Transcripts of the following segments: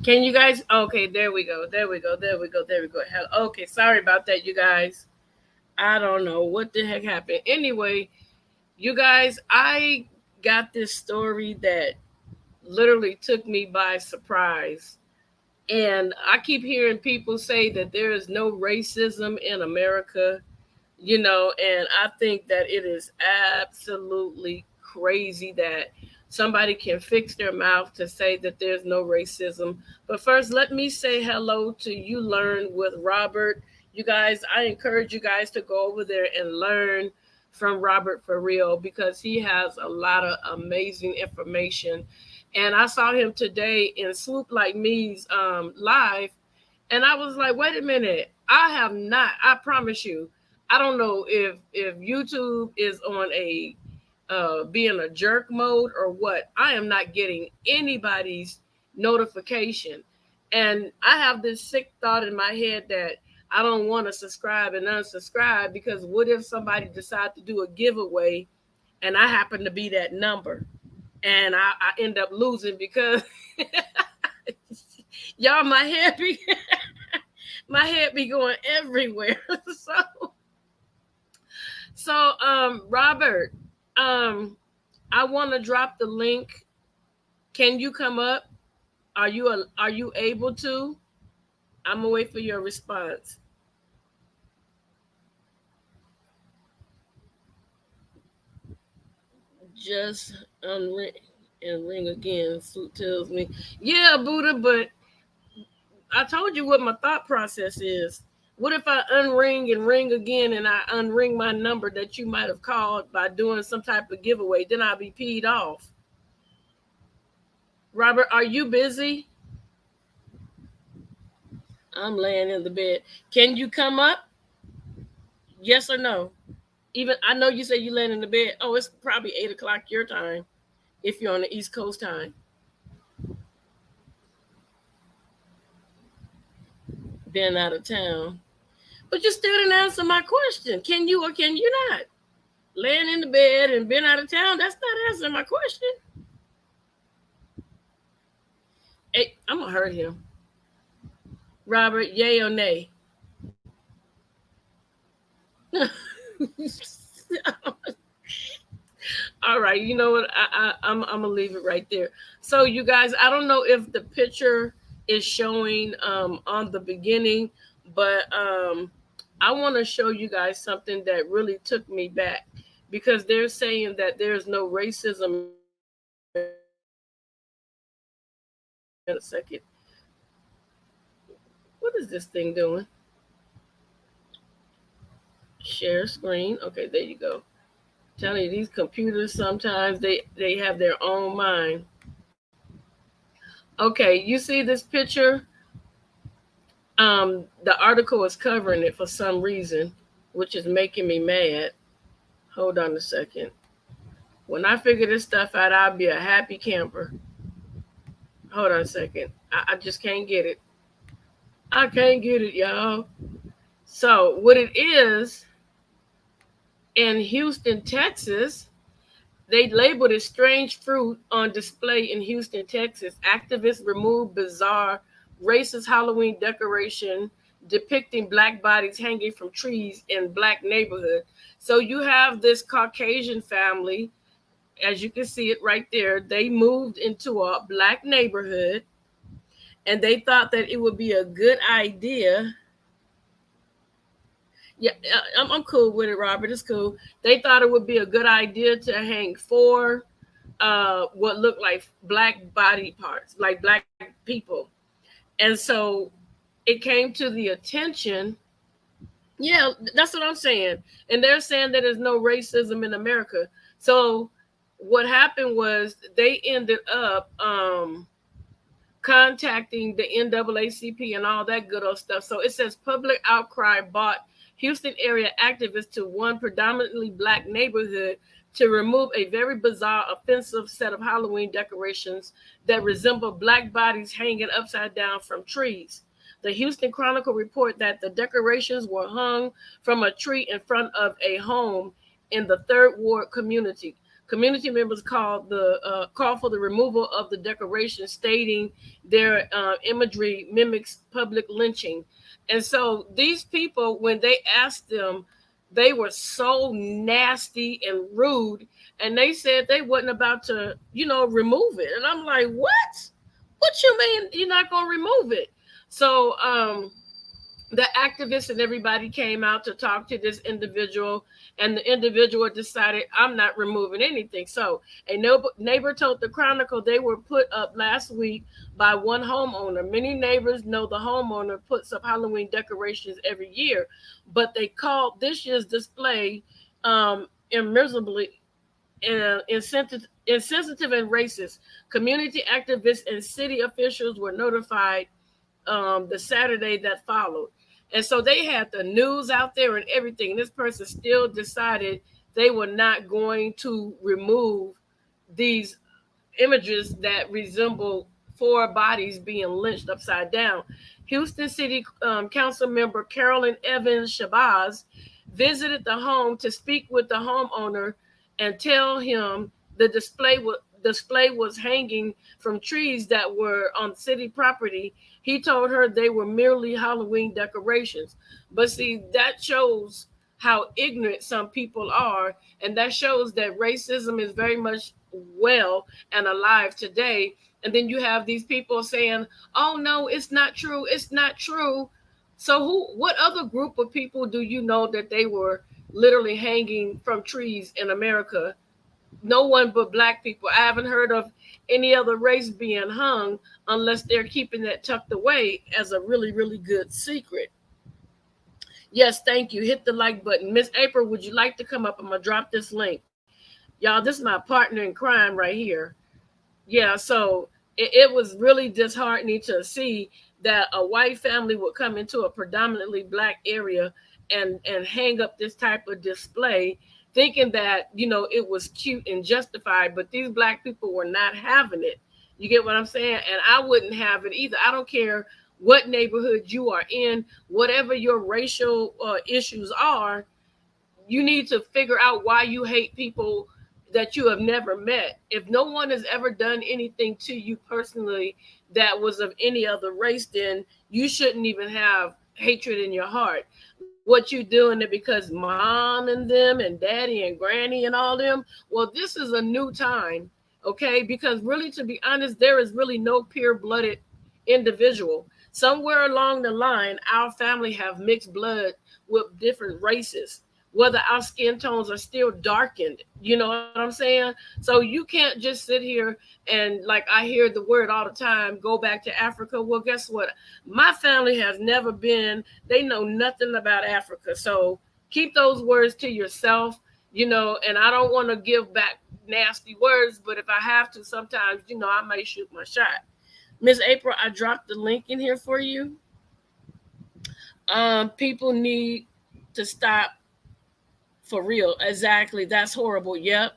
Can you guys? Okay, there we go. There we go. There we go. There we go. Okay, sorry about that, you guys. I don't know what the heck happened. Anyway, you guys, I got this story that literally took me by surprise. And I keep hearing people say that there is no racism in America, and I think that it is absolutely crazy that somebody can fix their mouth to say that there's no racism. But first, let me say hello to You Learn with Robert. You guys, I encourage you guys to go over there and learn from Robert for real, because he has a lot of amazing information. And I saw him today in Swoop Like Me's live, and I was like, wait a minute, I have not, I promise you, I don't know if YouTube is on be in a jerk mode or what. I am not getting anybody's notification. And I have this sick thought in my head that I don't want to subscribe and unsubscribe, because what if somebody decides to do a giveaway and I happen to be that number and I end up losing because y'all, my head be going everywhere. Robert, I want to drop the link. Can you come up? Are you able to? I'm gonna wait for your response. Just unring and ring again. Suit tells me, yeah, Buddha, but I told you what my thought process is. What if I unring and ring again and I unring my number that you might have called by doing some type of giveaway? Then I'll be peed off. Robert, are you busy? I'm laying in the bed. Can you come up? Yes or no? Even I know you say you laying in the bed. Oh, it's probably 8 o'clock your time if you're on the East Coast time. Been out of town. But you still didn't answer my question. Can you or can you not? Laying in the bed and been out of town, that's not answering my question. Hey, I'm going to hurt him. Robert, yay or nay? All right, you know what? I'm going to leave it right there. So, you guys, I don't know if the picture is showing on the beginning, but I want to show you guys something that really took me back, because they're saying that there's no racism. In a second. What is this thing doing? Share screen. Okay, there you go. I'm telling you, these computers sometimes they have their own mind. Okay, you see this picture? The article is covering it for some reason, which is making me mad. Hold on a second. When I figure this stuff out, I'll be a happy camper. Hold on a second. I just can't get it. I can't get it, y'all. So what it is, in Houston, Texas, they labeled it strange fruit on display in Houston, Texas. Activists removed bizarre racist Halloween decoration depicting black bodies hanging from trees in black neighborhood. So you have this Caucasian family, as you can see it right there. They moved into a black neighborhood and they thought that it would be a good idea. Yeah, I'm cool with it, Robert. It's cool. They thought it would be a good idea to hang four what looked like black body parts, like black people. And so it came to the attention. Yeah, that's what I'm saying. And they're saying that there's no racism in America. So what happened was they ended up contacting the NAACP and all that good old stuff. So it says public outcry brought Houston area activists to one predominantly black neighborhood to remove a very bizarre, offensive set of Halloween decorations that resemble black bodies hanging upside down from trees. The Houston Chronicle report that the decorations were hung from a tree in front of a home in the Third Ward community. Community members called for the removal of the decorations, stating their imagery mimics public lynching. And so these people, when they asked them, they were so nasty and rude, and they said they wasn't about to, remove it. And I'm like, what? What you mean you're not going to remove it? So the activists and everybody came out to talk to this individual, and the individual decided, I'm not removing anything. So a neighbor told the Chronicle they were put up last week by one homeowner. Many neighbors know the homeowner puts up Halloween decorations every year, but they called this year's display immeasurably insensitive and racist. Community activists and city officials were notified the Saturday that followed. And so they had the news out there and everything. This person still decided they were not going to remove these images that resemble four bodies being lynched upside down. Houston City Council member Carolyn Evans Shabazz visited the home to speak with the homeowner and tell him the display was hanging from trees that were on city property. He told her they were merely Halloween decorations. But see, that shows how ignorant some people are, and that shows that racism is very much well and alive today. And then you have these people saying, "Oh no, it's not true. It's not true." So what other group of people do you know that they were literally hanging from trees in America? No one but black people. I haven't heard of any other race being hung unless they're keeping that tucked away as a really, really good secret. Yes, thank you. Hit the like button. Miss April, would you like to come up? I'm going to drop this link. Y'all, this is my partner in crime right here. Yeah, so it was really disheartening to see that a white family would come into a predominantly black area and hang up this type of display, thinking that, you know, it was cute and justified, but these black people were not having it. You get what I'm saying? And I wouldn't have it either. I don't care what neighborhood you are in, whatever your racial issues are, you need to figure out why you hate people that you have never met. If no one has ever done anything to you personally that was of any other race, then you shouldn't even have hatred in your heart. What you doing it because mom and them and daddy and granny and all them? Well, this is a new time, okay? Because really, to be honest, there is really no pure-blooded individual. Somewhere along the line, our family have mixed blood with different races, whether our skin tones are still darkened. You know what I'm saying? So you can't just sit here and, like I hear the word all the time, go back to Africa. Well, guess what? My family has never been, they know nothing about Africa. So keep those words to yourself, you know, and I don't want to give back nasty words, but if I have to, sometimes, you know, I may shoot my shot. Miss April, I dropped the link in here for you. People need to stop. For real. Exactly. That's horrible. Yep.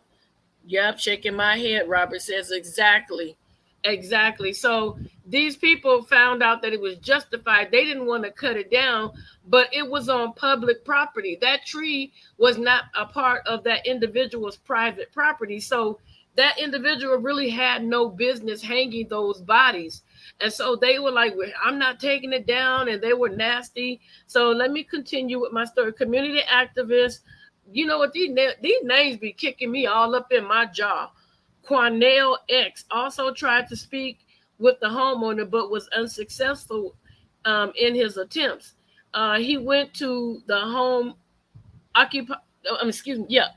Yep. Shaking my head. Robert says exactly. Exactly. So these people found out that it was justified. They didn't want to cut it down, but it was on public property. That tree was not a part of that individual's private property. So that individual really had no business hanging those bodies. And so they were like, well, I'm not taking it down. And they were nasty. So let me continue with my story. Community activists, you know what, these names be kicking me all up in my jaw. Quanell X also tried to speak with the homeowner but was unsuccessful in his attempts. He went to the home occupy excuse me, yeah,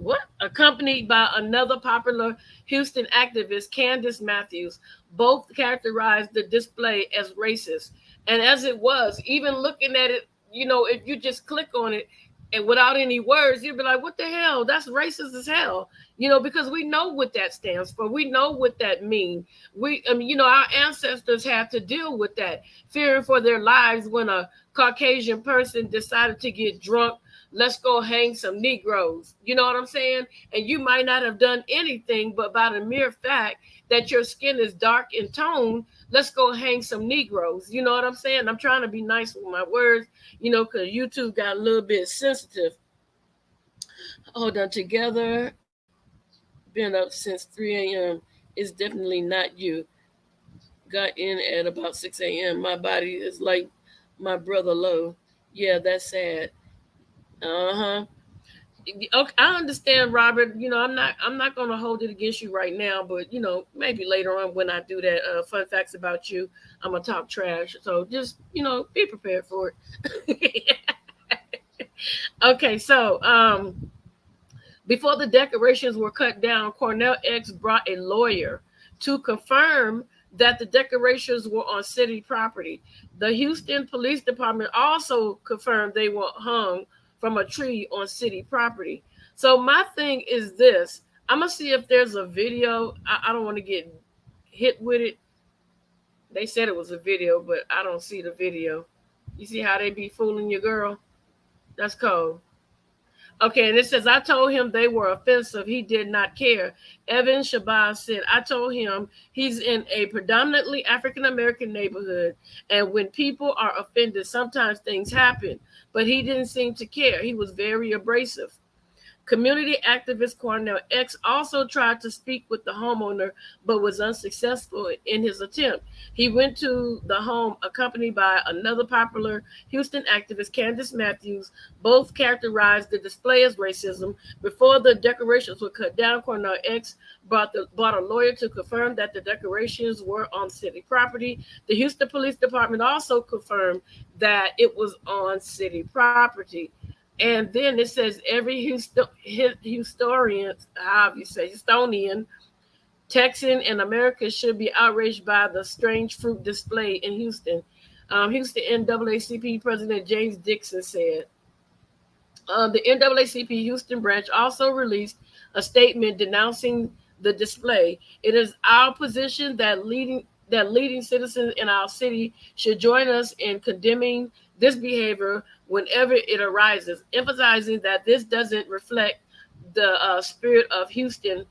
what? Accompanied by another popular Houston activist, Candace Matthews. Both characterized the display as racist. And as it was, even looking at it, you know, if you just click on it and without any words, you'd be like, what the hell? That's racist as hell. You know, because we know what that stands for. We know what that means. You know, our ancestors had to deal with that, fearing for their lives when a Caucasian person decided to get drunk. Let's go hang some Negroes. You know what I'm saying? And you might not have done anything, but by the mere fact that your skin is dark in tone, let's go hang some Negroes. You know what I'm saying? I'm trying to be nice with my words, you know, because YouTube got a little bit sensitive. Hold on, together. Been up since 3 a.m. It's definitely not you. Got in at about 6 a.m. My body is like my brother Low. Yeah, that's sad. Uh-huh. Okay, I understand, Robert. You know, I'm not going to hold it against you right now, but you know, maybe later on when I do that fun facts about you, I'm gonna talk trash. So just, you know, be prepared for it. Okay, so before the decorations were cut down, Quanell X brought a lawyer to confirm that the decorations were on city property. The Houston Police Department also confirmed they were hung from a tree on city property. So my thing is this. I'm going to see if there's a video. I don't want to get hit with it. They said it was a video, but I don't see the video. You see how they be fooling your girl? That's cold. Okay, and it says, I told him they were offensive. He did not care. Evan Shabazz said, I told him he's in a predominantly African American neighborhood. And when people are offended, sometimes things happen. But he didn't seem to care. He was very abrasive. Community activist Cornell X also tried to speak with the homeowner but was unsuccessful in his attempt. He went to the home accompanied by another popular Houston activist, Candace Matthews. Both characterized the display as racism. Before the decorations were cut down, Cornell X brought a lawyer to confirm that the decorations were on city property. The Houston Police Department also confirmed that it was on city property. And then it says every historian, however you say, Houstonian, Texan, and America should be outraged by the strange fruit display in Houston. Houston NAACP President James Dixon said. The NAACP Houston branch also released a statement denouncing the display. It is our position that leading citizens in our city should join us in condemning this behavior whenever it arises, emphasizing that this doesn't reflect the spirit of Houston's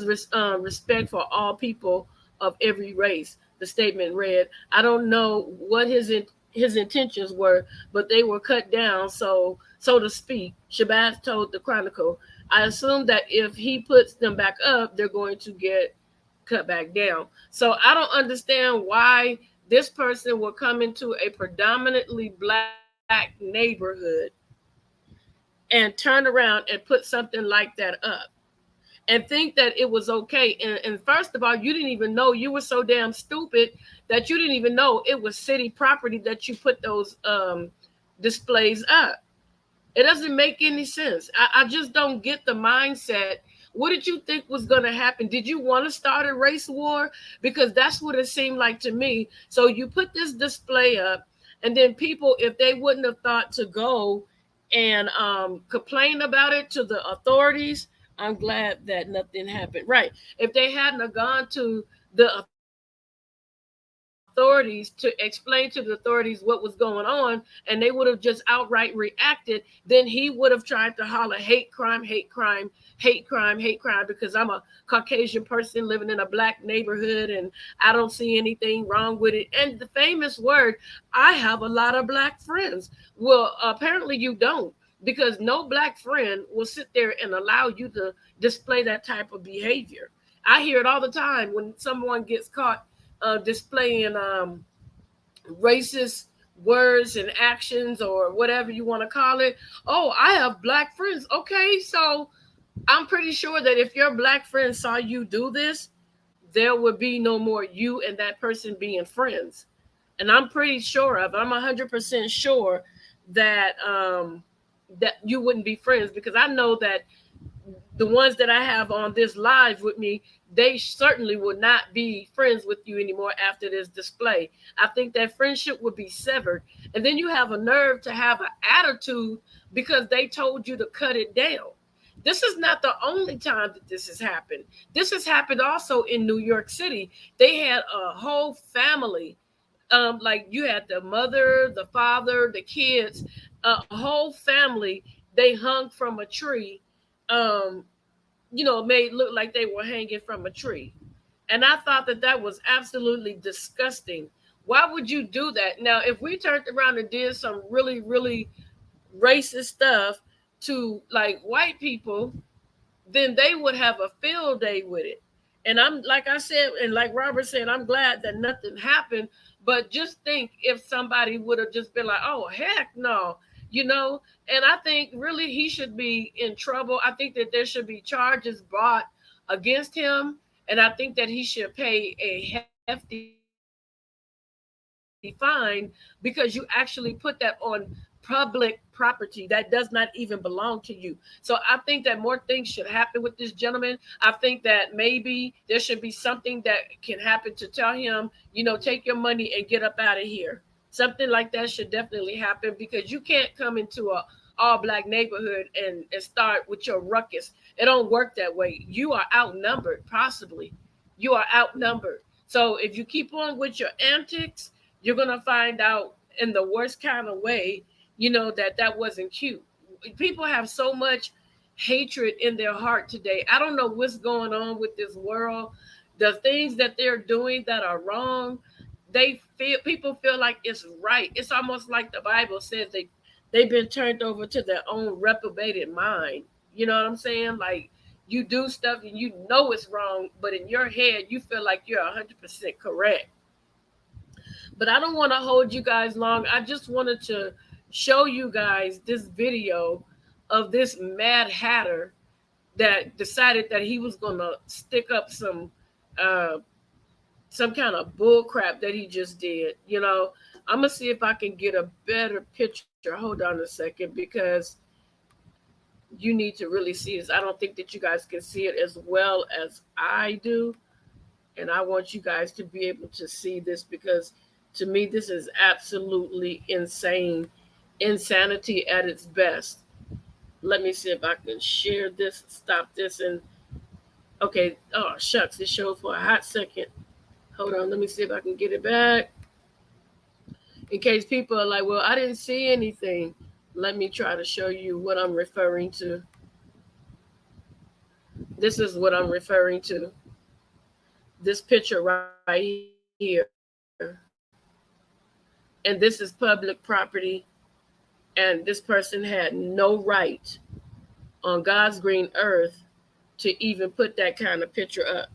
respect for all people of every race. The statement read, I don't know what his intentions were, but they were cut down, so to speak. Shabazz told the Chronicle, I assume that if he puts them back up, they're going to get cut back down. So I don't understand why this person will come into a predominantly black neighborhood and turn around and put something like that up and think that it was okay. And first of all, you didn't even know, you were so damn stupid that you didn't even know it was city property that you put those displays up. It doesn't make any sense. I just don't get the mindset. What did you think was going to happen? Did you want to start a race war? Because that's what it seemed like to me. So you put this display up, and then people, if they wouldn't have thought to go and complain about it to the authorities, I'm glad that nothing happened. Right. If they hadn't have gone to the authorities to explain to the authorities what was going on, and they would have just outright reacted, then he would have tried to holler hate crime, hate crime, hate crime, hate crime, because I'm a Caucasian person living in a black neighborhood and I don't see anything wrong with it. And the famous word, I have a lot of black friends. Well, apparently you don't, because no black friend will sit there and allow you to display that type of behavior. I hear it all the time when someone gets caught displaying racist words and actions or whatever you want to call it. Oh, I have black friends. Okay, so I'm pretty sure that if your black friend saw you do this, there would be no more you and that person being friends. And I'm pretty sure of, I'm 100% sure that you wouldn't be friends, because I know that the ones that I have on this live with me, they certainly would not be friends with you anymore after this display. I think that friendship would be severed. And then you have a nerve to have an attitude because they told you to cut it down. This is not the only time that this has happened. This has happened also in New York City. They had a whole family, like you had the mother, the father, the kids, a whole family. They hung from a tree, um, made look like they were hanging from a tree. And I thought that that was absolutely disgusting. Why would you do that? Now, if we turned around and did some really, really racist stuff to like white people, then they would have a field day with it. And I'm, like I said, and like Robert said, I'm glad that nothing happened. But just think if somebody would have just been like, oh, heck no, you know? And I think really he should be in trouble. I think that there should be charges brought against him. And I think that he should pay a hefty fine because you actually put that on public property that does not even belong to you. So I think that more things should happen with this gentleman. I think that maybe there should be something that can happen to tell him, take your money and get up out of here. Something like that should definitely happen, because you can't come into a all black neighborhood and start with your ruckus. It don't work that way. You are outnumbered, possibly. You are outnumbered. So if you keep on with your antics, you're gonna find out in the worst kind of way, that that wasn't cute. people have so much hatred in their heart today. I don't know what's going on with this world. The things that they're doing that are wrong, they feel people feel like it's right. It's almost like the Bible says they've been turned over to their own reprobated mind. You know what I'm saying? Like you do stuff and you know it's wrong, but in your head you feel like you're 100% correct. But I don't want to hold you guys long. I just wanted to show you guys this video of this Mad Hatter that decided that he was going to stick up uh, some kind of bull crap that he just did. You know, I'm gonna see if I can get a better picture. Hold on a second, because you need to really see this. I don't think that you guys can see it as well as I do, and I want you guys to be able to see this because to me this is absolutely insane, insanity at its best. Let me see if I can share this, stop this, and okay. Oh shucks, it showed for a hot second. Hold on, let me see if I can get it back. In case people are like, well, I didn't see anything. Let me try to show you what I'm referring to. This is what I'm referring to. This picture right here. And this is public property. And this person had no right on God's green earth to even put that kind of picture up.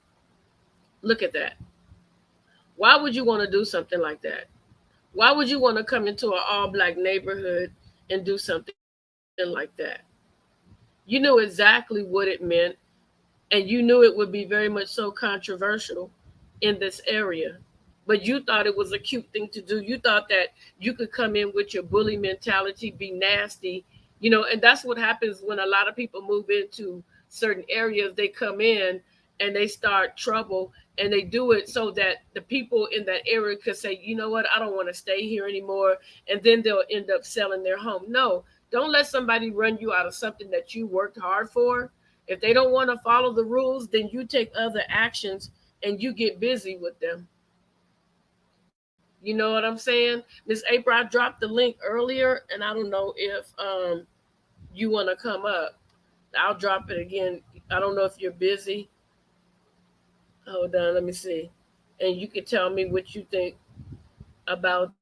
Look at that. Why would you want to do something like that? Why would you want to come into an all-black neighborhood and do something like that? You knew exactly what it meant, and you knew it would be very much so controversial in this area. But you thought it was a cute thing to do. You thought that you could come in with your bully mentality, be nasty, and that's what happens when a lot of people move into certain areas. They come in and they start trouble, and they do it so that the people in that area could say, you know what, I don't want to stay here anymore. And then they'll end up selling their home. No, don't let somebody run you out of something that you worked hard for. If they don't want to follow the rules, then you take other actions and you get busy with them. You know what I'm saying? Miss April, I dropped the link earlier, and I don't know if you want to come up. I'll drop it again. I don't know if you're busy. Hold on, let me see. And you can tell me what you think about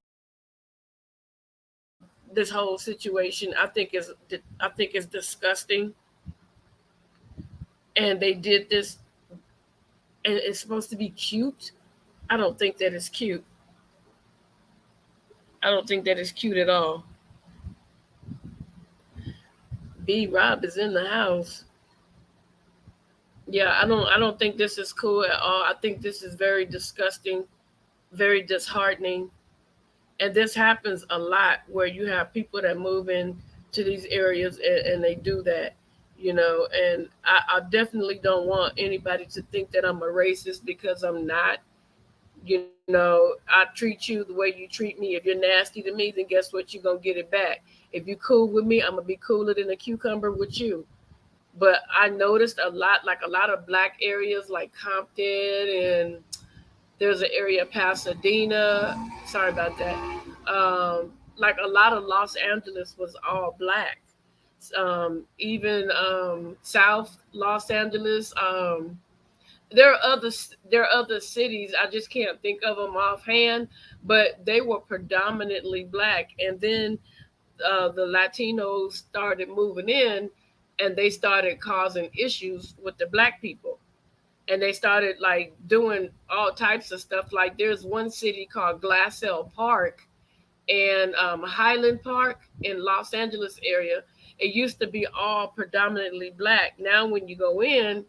this whole situation. I think it's disgusting. And they did this, and it's supposed to be cute. I don't think that is cute. I don't think that is cute at all. B Rob is in the house. Yeah, I don't think this is cool at all. I think this is very disgusting, very disheartening. And this happens a lot where you have people that move in to these areas and they do that, and I definitely don't want anybody to think that I'm a racist because I'm not. I treat you the way you treat me. If you're nasty to me, then guess what? You're gonna get it back. If you cool with me, I'm gonna be cooler than a cucumber with you. But I noticed a lot, like a lot of black areas like Compton, and there's an area Pasadena. Sorry about that. Like a lot of Los Angeles was all black. Even South Los Angeles. There are other cities. I just can't think of them offhand, but they were predominantly black. And then the Latinos started moving in, and they started causing issues with the black people. And they started like doing all types of stuff. Like there's one city called Glassell Park and Highland Park in Los Angeles area. It used to be all predominantly black. Now when you go in,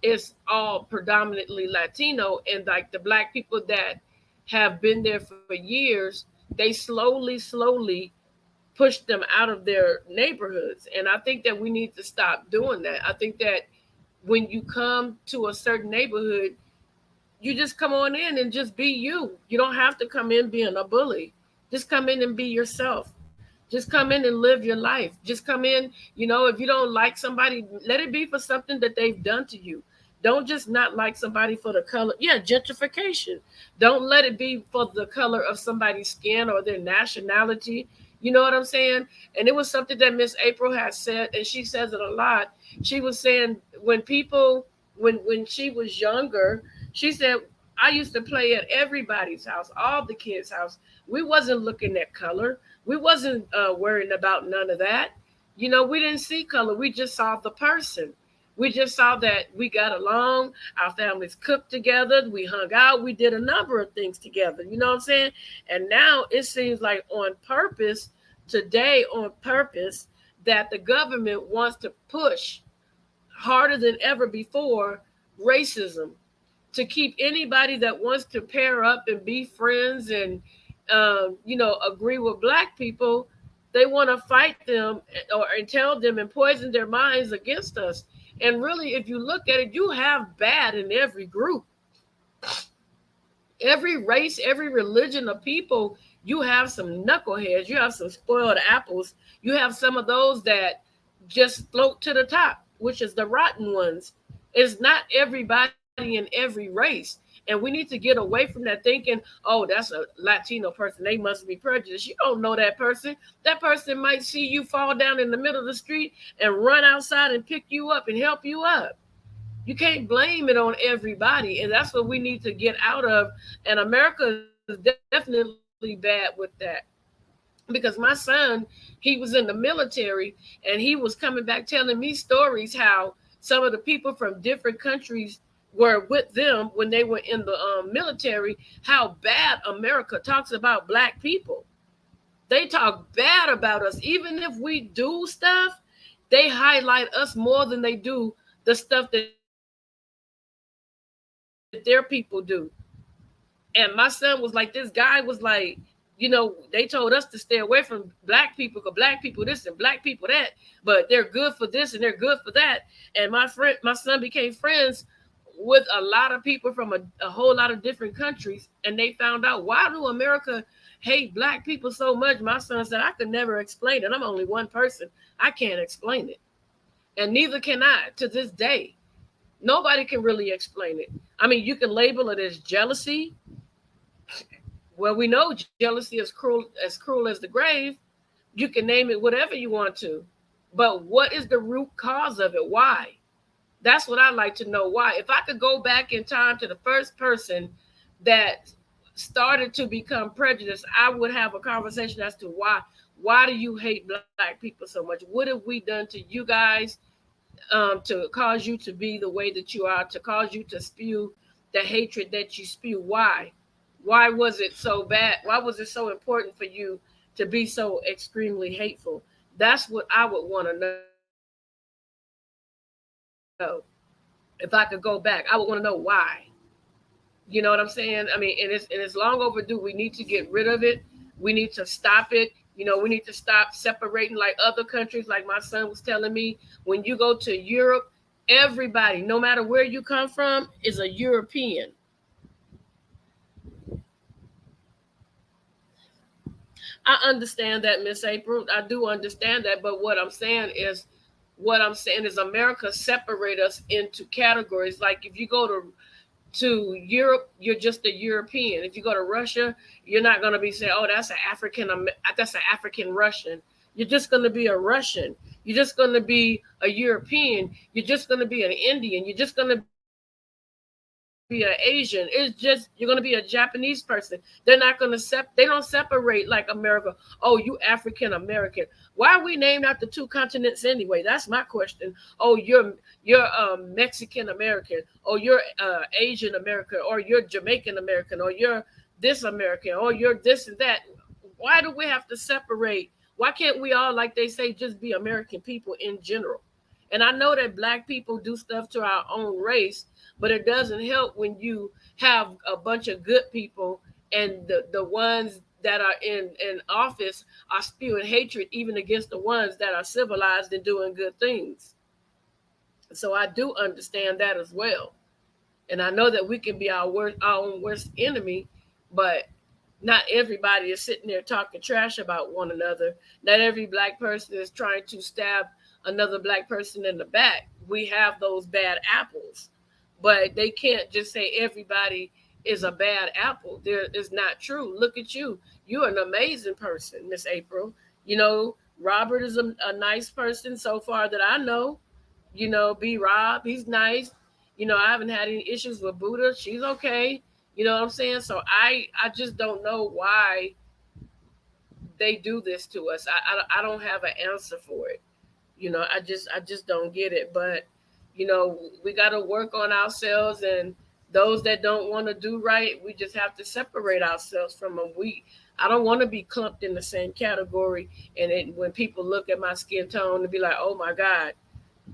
it's all predominantly Latino, and like the black people that have been there for years, they slowly push them out of their neighborhoods. And I think that we need to stop doing that. I think that when you come to a certain neighborhood, you just come on in and just be you. You don't have to come in being a bully. Just come in and be yourself. Just come in and live your life. Just come in, if you don't like somebody, let it be for something that they've done to you. Don't just not like somebody for the color. Yeah, gentrification. Don't let it be for the color of somebody's skin or their nationality. You know what I'm saying? And it was something that Miss April has said, and she says it a lot. She was saying when people, when she was younger, she said, I used to play at everybody's house, all the kids' house. We wasn't looking at color. We wasn't worrying about none of that. You know, we didn't see color. We just saw the person. We just saw that we got along. Our families cooked together. We hung out. We did a number of things together. You know what I'm saying? And now it seems like on purpose, today on purpose, that the government wants to push harder than ever before racism, to keep anybody that wants to pair up and be friends and agree with black people. They want to fight them or and tell them and poison their minds against us. And really, if you look at it, you have bad in every group, every race, every religion of people. You have some knuckleheads, you have some spoiled apples, you have some of those that just float to the top, which is the rotten ones. It's not everybody in every race. And we need to get away from that thinking, oh, that's a Latino person, they must be prejudiced. You don't know that person. That person might see you fall down in the middle of the street and run outside and pick you up and help you up. You can't blame it on everybody. And that's what we need to get out of. And America is definitely bad with that. Because my son, he was in the military and he was coming back telling me stories how some of the people from different countries were with them when they were in the military, how bad America talks about black people. They talk bad about us. Even if we do stuff, they highlight us more than they do the stuff that their people do. And my son was like, this guy was like, they told us to stay away from black people because black people this and black people that, but they're good for this and they're good for that. And my son became friends with a lot of people from a whole lot of different countries, and they found out, why do America hate black people so much? My son said, I could never explain it. I'm only one person. I can't explain it. And neither can I to this day. Nobody can really explain it. I mean, you can label it as jealousy. Well, we know jealousy is cruel as the grave. You can name it whatever you want to. But what is the root cause of it? Why? That's what I'd like to know. Why? If I could go back in time to the first person that started to become prejudiced, I would have a conversation as to why. Why do you hate black people so much? What have we done to you guys to cause you to be the way that you are, to cause you to spew the hatred that you spew? Why? Why was it so bad? Why was it so important for you to be so extremely hateful? That's what I would want to know. If I could go back, I would want to know why. You know what I'm saying? I mean, and it's long overdue. We need to get rid of it. We need to stop it. We need to stop separating like other countries. Like my son was telling me, when you go to Europe, everybody, no matter where you come from, is a European. I understand that, Miss April. I do understand that, but what I'm saying is America separate us into categories. Like if you go to Europe, you're just a European. If you go to Russia, you're not going to be saying, "Oh, that's an African Russian." You're just going to be a Russian. You're just going to be a European. You're just going to be an Indian. You're just going to be an Asian. It's just you're going to be a Japanese person. They're not going to they don't separate like America. Oh, you African American. Why are we named after two continents anyway? That's my question. Oh, you're Mexican American, or you're Asian American, or you're Jamaican American, or you're this American, or you're this and that. Why do we have to separate? Why can't we all, like they say, just be American people in general? And I know that black people do stuff to our own race, but it doesn't help when you have a bunch of good people and the ones that are in office are spewing hatred even against the ones that are civilized and doing good things. So I do understand that as well. And I know that we can be our own worst enemy, but not everybody is sitting there talking trash about one another. Not every black person is trying to stab another black person in the back. We have those bad apples, but they can't just say everybody is a bad apple. There is not true. Look at you. You're an amazing person, Miss April. You know, Robert is a nice person so far that I know. You know, B Rob, he's nice. You know, I haven't had any issues with Buddha. She's okay. You know what I'm saying? So I just don't know why they do this to us. I don't have an answer for it. You know, I just don't get it. But you know, we got to work on ourselves, and those that don't want to do right, we just have to separate ourselves from them. I don't want to be clumped in the same category, and when people look at my skin tone and be like, "Oh my God,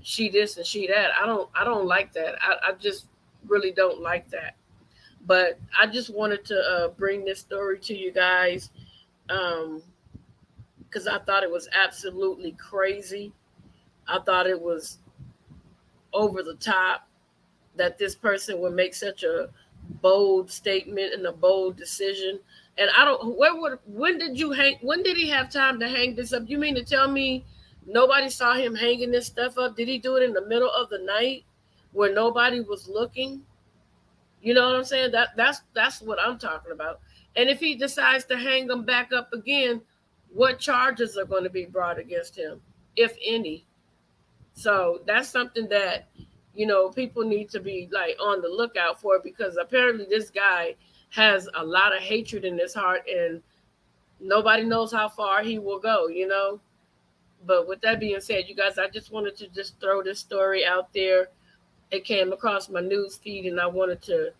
she this and she that." I don't like that. I just really don't like that. But I just wanted to bring this story to you guys, um, because I thought it was absolutely crazy. I thought it was over the top that this person would make such a bold statement and a bold decision. And I don't. When did you hang? When did he have time to hang this up? You mean to tell me nobody saw him hanging this stuff up? Did he do it in the middle of the night where nobody was looking? You know what I'm saying? That's what I'm talking about. And if he decides to hang them back up again, what charges are going to be brought against him, if any? So that's something that, you know, people need to be like on the lookout for, because apparently this guy has a lot of hatred in his heart, and nobody knows how far he will go, you know. But with that being said, you guys, I just wanted to just throw this story out there. It came across my news feed, and I wanted to,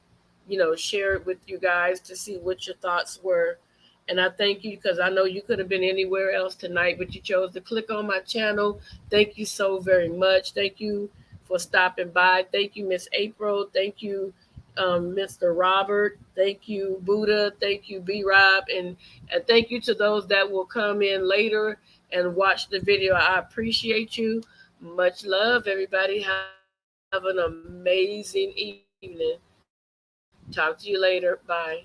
you know, share it with you guys to see what your thoughts were. And I thank you, because I know you could have been anywhere else tonight, but you chose to click on my channel. Thank you so very much. Thank you for stopping by. Thank you, Miss April. Thank you, Mr. Robert. Thank you, Buddha. Thank you, B Rob. And thank you to those that will come in later and watch the video. I appreciate you. Much love, everybody. Have an amazing evening. Talk to you later. Bye.